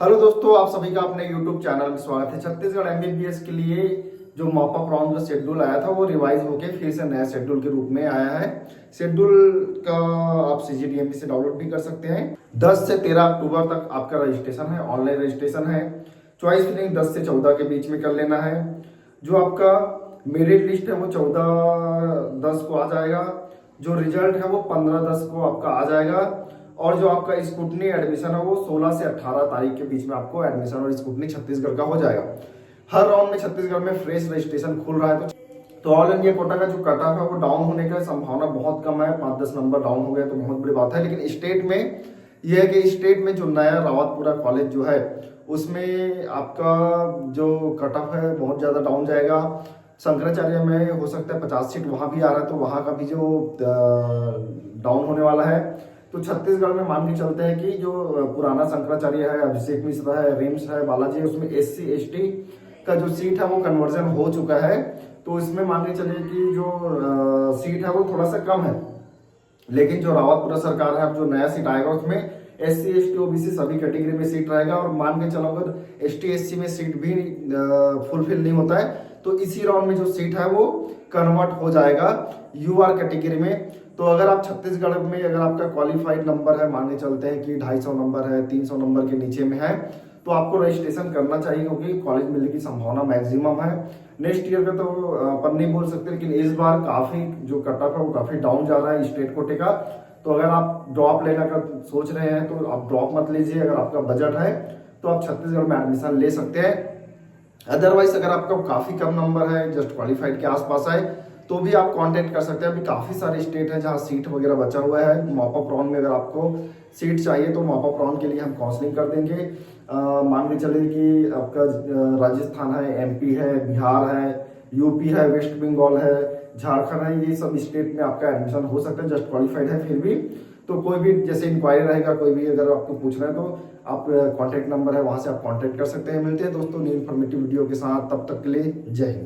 Hello दोस्तों, आप सभी का अपने YouTube चैनल में स्वागत है। छत्तीसगढ़ एमबीबीएस के लिए जो मॉक अप राउंड का शेड्यूल आया था वो रिवाइज होके फिर से नया शेड्यूल के रूप में आया है। शेड्यूल का आप सीजीडीएमबी से डाउनलोड भी कर सकते हैं। 10 से 13 अक्टूबर तक आपका रजिस्ट्रेशन है, ऑनलाइन रजिस्ट्रेशन है। चॉइस फिलिंग 10 से 14 के बीच में कर लेना है। जो आपका मेरिट लिस्ट है वो 14/10 को आ जाएगा। जो रिजल्ट है वो 15/10 को आपका आ जाएगा। और जो आपका स्कूटनी एडमिशन है वो 16 से 18 तारीख के बीच में आपको एडमिशन और स्कूटनी छत्तीसगढ़ का हो जाएगा। हर राउंड में छत्तीसगढ़ में फ्रेश रजिस्ट्रेशन खुल रहा है। तो ऑल इंडिया कोटा का जो कट ऑफ है वो डाउन होने का संभावना बहुत कम है। 5-10 नंबर डाउन हो गए तो बहुत बड़ी बात है। लेकिन स्टेट में यह है कि स्टेट में जो नया रावतपुरा कॉलेज जो है उसमें आपका जो कट ऑफ है बहुत ज्यादा डाउन जाएगा। शंकराचार्य में हो सकता है 50 सीट वहां भी आ रहा है, तो वहां का भी जो डाउन होने वाला है। तो छत्तीसगढ़ में मान के चलते हैं कि जो पुराना शंकराचार्य है, अभिषेक मिश्रा है, रिम्स है, बालाजी है, उसमें SC ST का जो सीट है वो कन्वर्जन हो चुका है। तो इसमें मान के चलिए कि जो सीट है वो थोड़ा सा कम है। लेकिन जो रावतपुरा सरकार है, अब जो नया सीट आएगा उसमें SC ST OBC सभी कैटेगरी में सीट रहेगा। और मान के चलो अगर ST SC में सीट भी फुलफिल नहीं होता है तो इसी राउंड में जो सीट है वो कन्वर्ट हो जाएगा UR कैटेगरी में। तो अगर आप छत्तीसगढ़ में अगर आपका क्वालिफाइड नंबर है, मान के चलते हैं कि 250 नंबर है, 300 नंबर के नीचे में है, तो आपको रजिस्ट्रेशन करना चाहिए क्योंकि कॉलेज मिलने की संभावना मैक्सिमम है। नेक्स्ट ईयर का तो अपन नहीं बोल सकते, लेकिन इस बार काफी जो कट ऑफ है वो काफी डाउन जा रहा है स्टेट कोटे का। तो अगर आप ड्रॉप लेना का सोच रहे हैं तो आप ड्रॉप मत लीजिए। अगर आपका बजट है तो आप छत्तीसगढ़ में एडमिशन ले सकते हैं। अदरवाइज अगर आपका काफी कम नंबर है, जस्ट क्वालिफाइड के आसपास है, तो भी आप कांटेक्ट कर सकते हैं। अभी काफी सारे स्टेट हैं जहां सीट वगैरह बचा हुआ है। मॉक अप राउंड में अगर आपको सीट चाहिए तो मॉक अप राउंड के लिए हम काउंसलिंग कर देंगे। मान के चलिए कि आपका राजस्थान है, MP है, बिहार है, UP है, वेस्ट बंगाल है, झारखंड है, ये सब स्टेट में आपका एडमिशन हो सकता है। जस्ट क्वालिफाइड है फिर भी। तो कोई भी जैसे इंक्वायरी रहेगा, कोई भी अगर आपको पूछ रहे हैं तो आप कॉन्टैक्ट नंबर है वहां से आप कॉन्टैक्ट कर सकते हैं। मिलते हैं दोस्तों न्यू इन्फॉर्मेटिव वीडियो के साथ, तब तक के लिए जय हिंद।